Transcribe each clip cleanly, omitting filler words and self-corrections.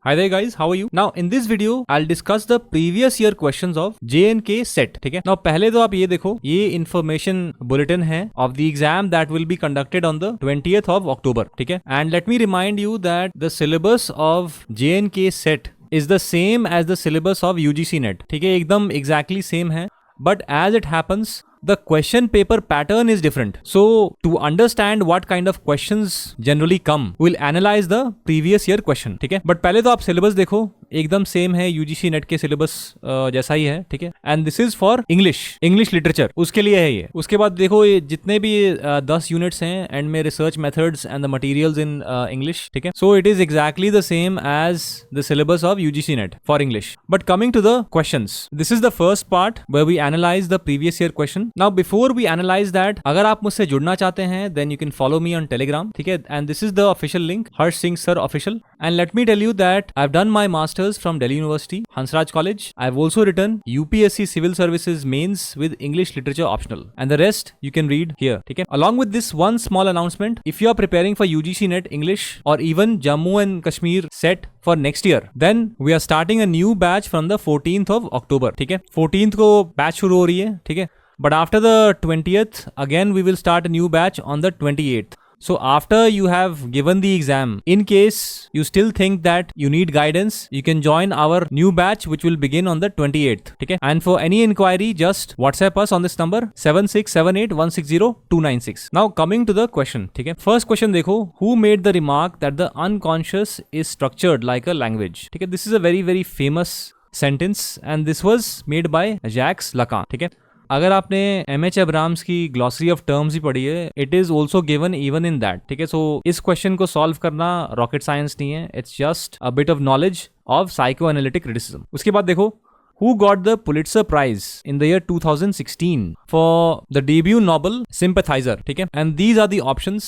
Hi there guys, how are you? Now in this video I'll discuss the previous year questions of J&K SET. ठीक है? Now पहले तो आप ये देखो, ये information bulletin है of the exam that will be conducted on the 20th of October. ठीक है? And let me remind you that the syllabus of J&K SET is the same as the syllabus of UGC NET. ठीक है? एकदम exactly same है. But as it happens, the question paper pattern is different. So to understand what kind of questions generally come, we'll analyze the previous year question. ठीक है? But पहले तो आप syllabus देखो, एकदम सेम है यूजीसी नेट के सिलेबस जैसा ही है. ठीक है? And this is for English literature, उसके लिए है ये. उसके बाद देखो ये जितने भी 10 यूनिट्स हैं एंड में research methods and the materials in English. ठीक है? So it is exactly the same as the syllabus of UGC NET for English. But coming to the questions, this is the first part where we analyse the previous year question. Now before we analyse that, अगर आप मुझसे जुड़ना चाहते हैं then you can follow me on Telegram. ठीक है? And this is the official link, Harsh Singh sir official. And let me tell you that I have done my masters from Delhi University, Hansraj College. I've also written UPSC Civil Services Mains with English Literature optional, and the rest you can read here. Okay? Along with this one small announcement, if you are preparing for UGC NET English or even Jammu and Kashmir SET for next year, then we are starting a new batch from the 14th of October. ठीक है? 14th को batch शुरू हो रही है. ठीक है? But after the 20th, again we will start a new batch on the 28th. So after you have given the exam, in case you still think that you need guidance, you can join our new batch which will begin on the 28th. Okay? And for any inquiry, just WhatsApp us on this number 7678160296. Now coming to the question. Okay? First question देखो, who made the remark that the unconscious is structured like a language? Okay? This is a very very famous sentence and this was made by Jacques Lacan. ठीक है? अगर आपने M.H. Abrams की glossary of terms ही पढ़ी है, it is also given even in that. ठीक है? सो इस क्वेश्चन को सॉल्व करना रॉकेट साइंस नहीं है, it's just a bit of knowledge of psycho analytic criticism. उसके बाद देखो, who got the Pulitzer Prize in the year 2016 for the debut novel Sympathizer. ठीक है? And these are the options.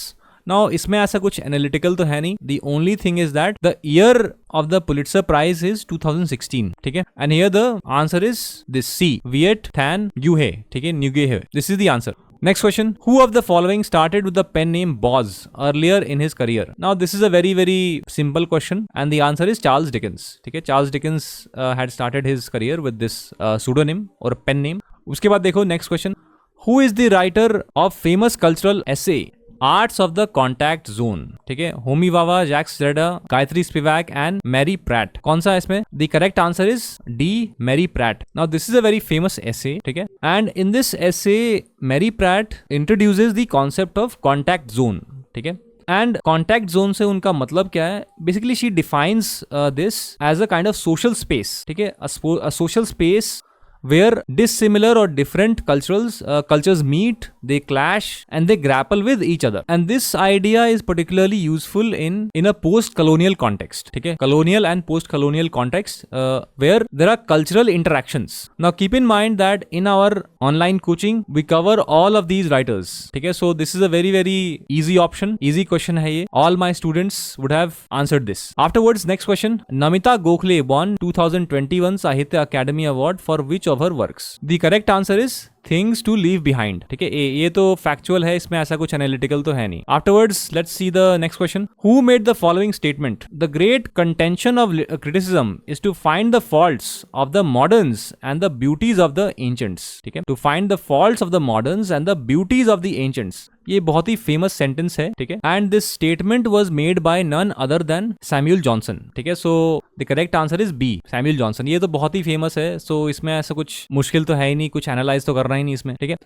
Now इसमें ऐसा कुछ एनालिटिकल तो है नहीं. The only thing is that the year of the Pulitzer Prize is 2016. ठीक है? And here the answer is this C. Viet Thanh Nguyen. ठीक है? Nguyen. This is the answer. Next question. Who of the following started with the pen name Boz earlier in his career? Now this is a very very simple question and the answer is Charles Dickens. ठीक है? Charles Dickens had started his career with this pseudonym or pen name. उसके बाद देखो next question. Who is the writer of famous cultural essay Arts of the Contact Zone? ठीक है? Homi Bhabha, Jacques Derrida, Gayatri Spivak and Mary Pratt. कौन सा है इसमें? The correct answer is D, Mary Pratt. Now this is a very famous essay. ठीक है? And in this essay Mary Pratt introduces the concept of contact zone. ठीक है? And contact zone से उनका मतलब क्या है? Basically she defines this as a kind of social space. ठीक है? A social space where dissimilar or different cultures meet, they clash and they grapple with each other. And this idea is particularly useful in a post-colonial context. ठीक है? Colonial and post-colonial context where there are cultural interactions. Now keep in mind that in our online coaching we cover all of these writers. ठीक है? So this is a very very easy option, easy question है ये. All my students would have answered this. Afterwards, next question. Namita Gokhale won 2021 Sahitya Academy Award for which of her works? The correct answer is Things to Leave Behind. ठीक है? ये तो factual है, इसमें ऐसा कुछ एनालिटिकल तो है नहीं. Afterwards, let's see the next question. Who made the following statement? The great contention of criticism is to find the faults of the moderns and the beauties of the ancients. ठीक है? To find the faults of the moderns and the beauties of the ancients. ये बहुत ही famous sentence है. ठीक है? And this statement was made by none other than Samuel Johnson. ठीक है? So the correct answer is B, Samuel Johnson. ये तो बहुत ही फेमस है, सो इसमें ऐसा कुछ मुश्किल तो है ही नहीं, कुछ एनालाइज तो करना ही नहीं इसमें. ठीक है?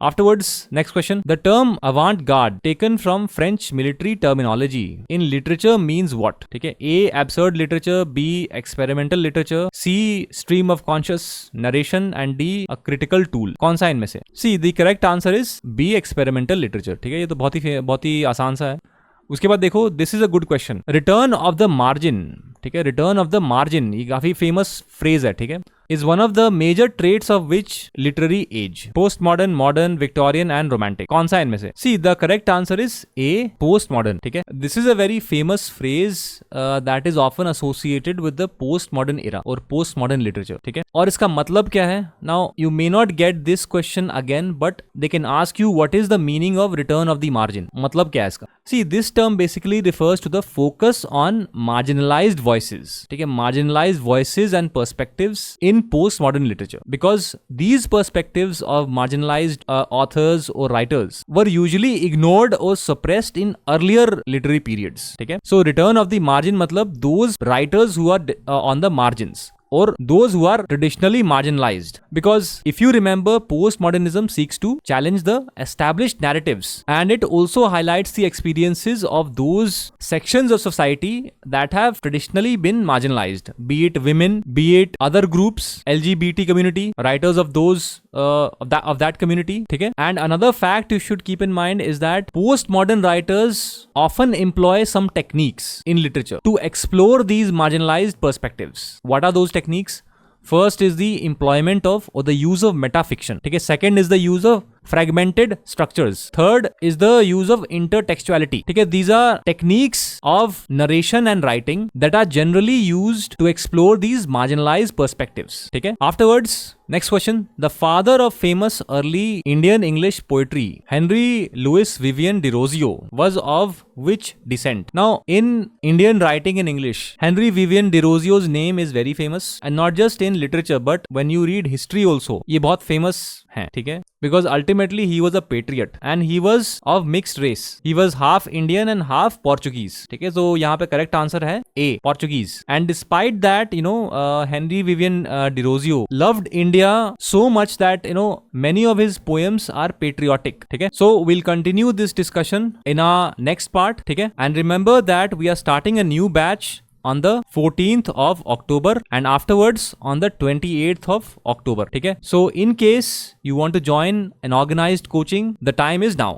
Afterwards, next question. The term avant-garde taken from French military terminology in literature means what? ठीक है? A. Absurd literature, B. Experimental literature, C. Stream of conscious narration and D. A critical tool. कौन सा इनमें से? See, the correct answer is B. Experimental literature. ठीक है? ये तो बहुत ही आसान सा है. उसके बाद देखो, this is a good question. Return of the margin. ठीक है? रिटर्न ऑफ द मार्जिन, ये काफी फेमस फ्रेज है. ठीक है? is one of the major traits of which literary age? Postmodern, modern, Victorian and romantic. कौन सा इनमें से? See, the correct answer is A, postmodern. ठीक है? This is a very famous phrase that is often associated with the postmodern era or postmodern literature. ठीक है? और इसका मतलब क्या है? Now you may not get this question again, but they can ask you what is the meaning of return of the margin. मतलब क्या है इसका? See, this term basically refers to the focus on marginalized voices. ठीक है? Marginalized voices and perspectives in postmodern literature, because these perspectives of marginalized authors or writers were usually ignored or suppressed in earlier literary periods. ठीक है? So return of the margin मतलब those writers who are on the margins, or those who are traditionally marginalized. Because if you remember, postmodernism seeks to challenge the established narratives, and it also highlights the experiences of those sections of society that have traditionally been marginalized, be it women, be it other groups, LGBT community, writers of those of that community. ठीक है? And another fact you should keep in mind is that postmodern writers often employ some techniques in literature to explore these marginalized perspectives. What are those techniques? First is the employment of or the use of metafiction. ठीक है? Second is the use of fragmented structures. Third is the use of intertextuality. ठीक है? These are techniques of narration and writing that are generally used to explore these marginalized perspectives. ठीक है? Afterwards, next question. The father of famous early Indian English poetry, Henry Louis Vivian de Rosio, was of which descent? Now, in Indian writing in English, Henry Vivian de Rosio's name is very famous, and not just in literature, but when you read history also, ये बहुत famous है. ठीक है? Because ultimately he was a patriot and he was of mixed race. He was half Indian and half Portuguese. ठीक है? So यहाँ पे correct answer है A, Portuguese. And despite that, Henry Vivian de Rosio loved India so much that many of his poems are patriotic. ठीक है? So we'll continue this discussion in our next part. ठीक है? And remember that we are starting a new batch on the 14th of October and afterwards on the 28th of October. ठीक है? So in case you want to join an organized coaching, the time is now.